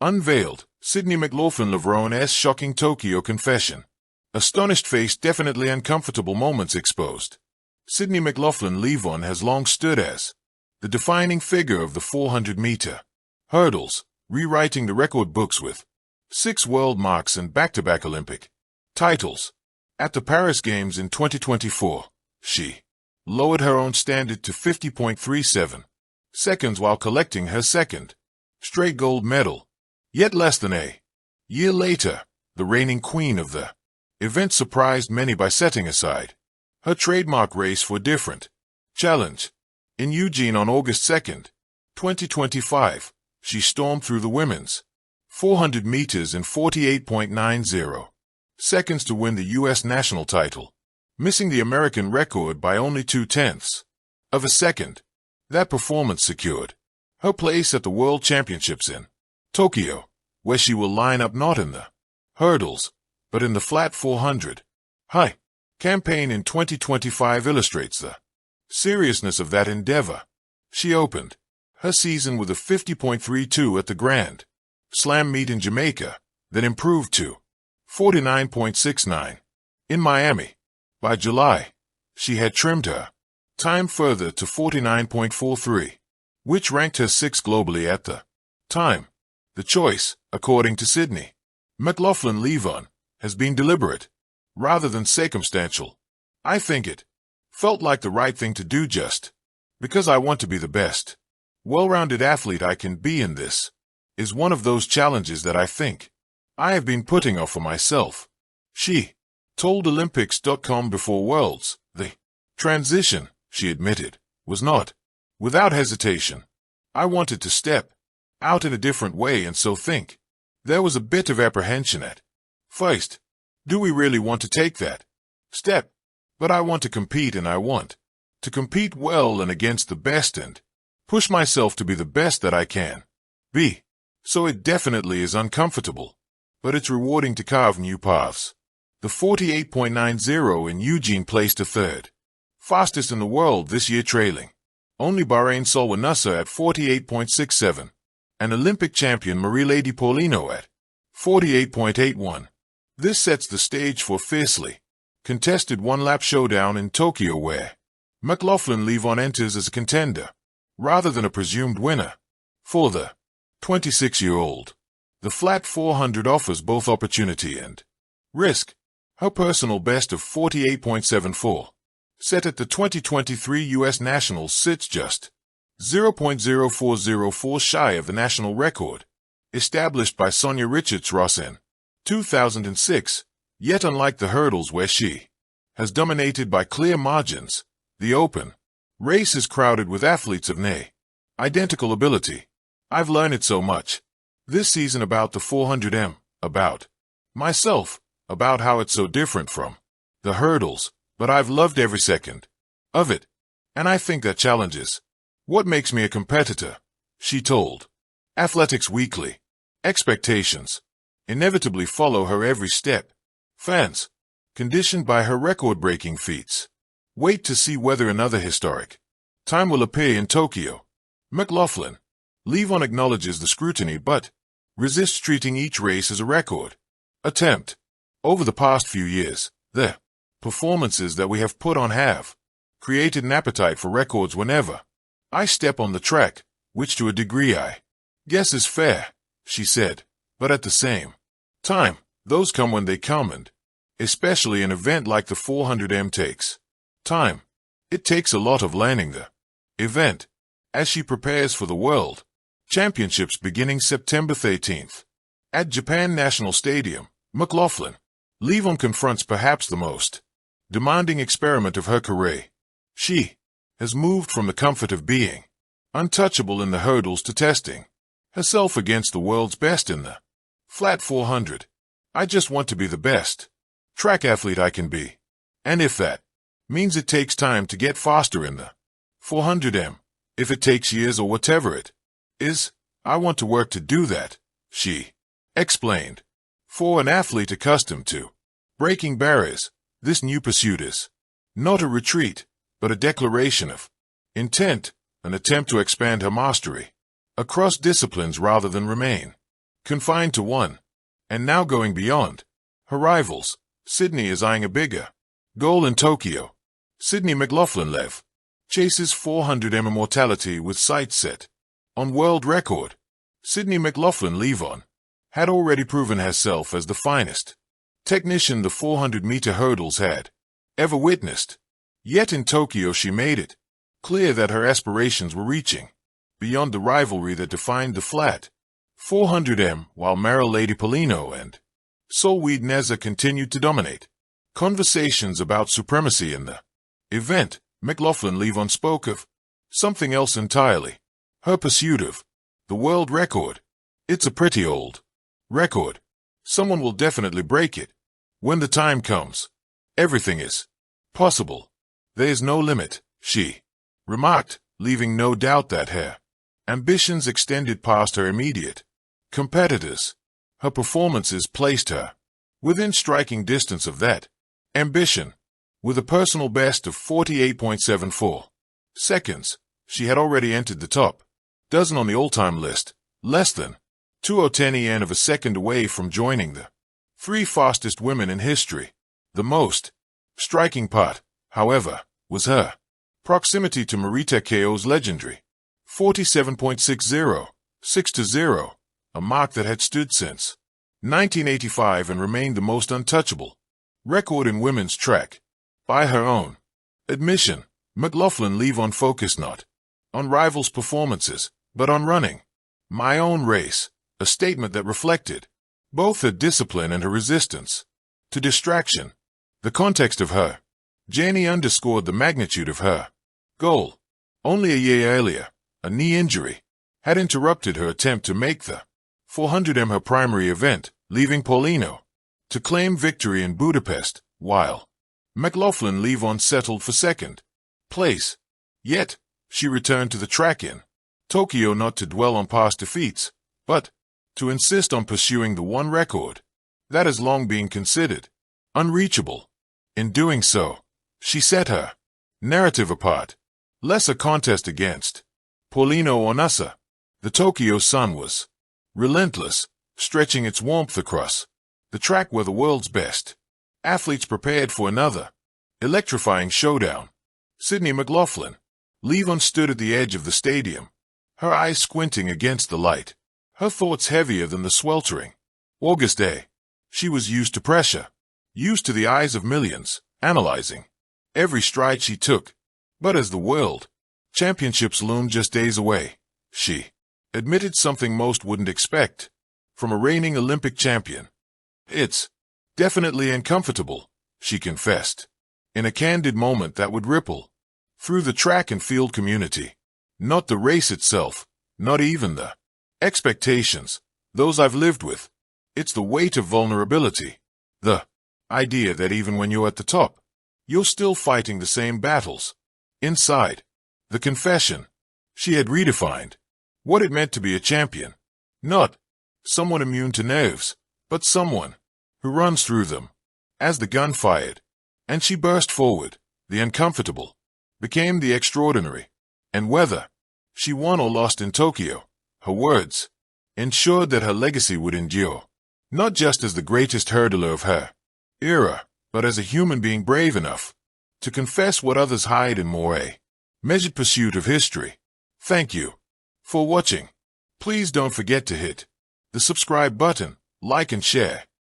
Unveiled, Sydney McLaughlin Levrone's shocking Tokyo confession. Astonished face, definitely uncomfortable moments exposed. Sydney McLaughlin Levrone has long stood as the defining figure of the 400-meter hurdles, rewriting the record books with 6 world marks and back-to-back Olympic titles. At the Paris Games in 2024, she lowered her own standard to 50.37 seconds while collecting her second straight gold medal. Yet less than a year later, the reigning queen of the event surprised many by setting aside her trademark race for a different challenge. In Eugene on August 2, 2025, she stormed through the women's 400 meters in 48.90 seconds to win the U.S. national title, missing the American record by only 0.2 of a second. That performance secured her place at the World Championships in Tokyo, where she will line up not in the hurdles, but in the flat 400. High campaign in 2025 illustrates the seriousness of that endeavor. She opened her season with a 50.32 at the Grand Slam meet in Jamaica, then improved to 49.69 in Miami. By July, she had trimmed her time further to 49.43, which ranked her 6th globally at the time. The choice, according to Sydney McLaughlin Levrone, has been deliberate, rather than circumstantial. I think it felt like the right thing to do just because I want to be the best well-rounded athlete I can be, and this is one of those challenges that I think I have been putting off for myself. She told Olympics.com before Worlds. The transition, she admitted, was not without hesitation. I wanted to step out in a different way, and so think there was a bit of apprehension at first. Do we really want to take that step? But I want to compete, and I want to compete well and against the best and push myself to be the best that I can be. So it definitely is uncomfortable, but it's rewarding to carve new paths. The 48.90 in Eugene placed a third fastest in the world this year, trailing only Bahrain Solwanusser at 48.67 and Olympic champion Marie-Lady Paulino at 48.81. This sets the stage for fiercely contested one-lap showdown in Tokyo, where McLaughlin Levrone enters as a contender rather than a presumed winner. For the 26-year-old, the flat 400 offers both opportunity and risk. Her personal best of 48.74, set at the 2023 U.S. Nationals, sits just 0.0404 shy of the national record established by Sonia Richards-Ross in 2006, yet unlike the hurdles where she has dominated by clear margins, the open race is crowded with athletes of near identical ability. I've learned so much this season about the 400m, about myself, about how it's so different from the hurdles, but I've loved every second of it, and I think that challenges what makes me a competitor, she told Athletics Weekly. Expectations inevitably follow her every step. Fans, conditioned by her record-breaking feats, wait to see whether another historic time will appear in Tokyo. McLaughlin Levrone acknowledges the scrutiny but resists treating each race as a record attempt. Over the past few years, the performances that we have put on have created an appetite for records whenever I step on the track, which to a degree I guess is fair, she said, but at the same time, those come when they come, and especially an event like the 400m takes time. It takes a lot of landing the event as she prepares for the World Championships beginning September 13th. At Japan National Stadium, McLaughlin Levrone confronts perhaps the most demanding experiment of her career. She has moved from the comfort of being untouchable in the hurdles to testing herself against the world's best in the flat 400. I just want to be the best track athlete I can be. And if that means it takes time to get faster in the 400m, if it takes years or whatever it is, I want to work to do that, she explained. For an athlete accustomed to breaking barriers, this new pursuit is not a retreat, but a declaration of intent, an attempt to expand her mastery across disciplines rather than remain confined to one, and now going beyond. Her rivals, Sydney is eyeing a bigger goal in Tokyo. Sydney McLaughlin Lev chases 400m immortality with sights set on world record. Sydney McLaughlin Levrone had already proven herself as the finest technician the 400-meter hurdles had ever witnessed. Yet in Tokyo she made it clear that her aspirations were reaching beyond the rivalry that defined the flat 400m, while Meryl Lady Polino and Solweed Neza continued to dominate conversations about supremacy in the event. McLaughlin Levrone spoke of something else entirely, her pursuit of the world record. It's a pretty old record. Someone will definitely break it. When the time comes, everything is possible. There is no limit, she remarked, leaving no doubt that her ambitions extended past her immediate competitors. Her performances placed her within striking distance of that ambition. With a personal best of 48.74 seconds, she had already entered the top dozen on the all-time list, less than 2/10 of a second away from joining the 3 fastest women in history. The most striking part, however, was her proximity to Marita Ko's legendary 47.60, 6-0, a mark that had stood since 1985 and remained the most untouchable record in women's track. By her own admission, McLaughlin Levrone focused not on rivals' performances, but on running my own race, a statement that reflected both her discipline and her resistance to distraction. The context of her journey underscored the magnitude of her goal. Only a year earlier, a knee injury had interrupted her attempt to make the 400m her primary event, leaving Polino to claim victory in Budapest, while McLaughlin Levrone settled for second place. Yet, she returned to the track in Tokyo not to dwell on past defeats, but to insist on pursuing the one record that has long been considered unreachable. In doing so, she set her narrative apart. Less a contest against Polino or Nasa. The Tokyo sun was relentless, stretching its warmth across the track where the world's best athletes prepared for another electrifying showdown. Sydney McLaughlin Levrone stood at the edge of the stadium, her eyes squinting against the light, her thoughts heavier than the sweltering August day. She was used to pressure, used to the eyes of millions, analyzing every stride she took. But as the World Championships loomed just days away, she admitted something most wouldn't expect from a reigning Olympic champion. "It's definitely uncomfortable," she confessed, in a candid moment that would ripple through the track and field community. Not the race itself, not even the expectations, those I've lived with. It's the weight of vulnerability. The idea that even when you're at the top, you're still fighting the same battles inside. The confession. She had redefined what it meant to be a champion. Not someone immune to nerves, but someone who runs through them. As the gun fired, and she burst forward, the uncomfortable became the extraordinary. And whether she won or lost in Tokyo, her words ensured that her legacy would endure, not just as the greatest hurdler of her era, but as a human being brave enough to confess what others hide in more a measured pursuit of history. Thank you for watching. Please don't forget to hit the subscribe button, like and share.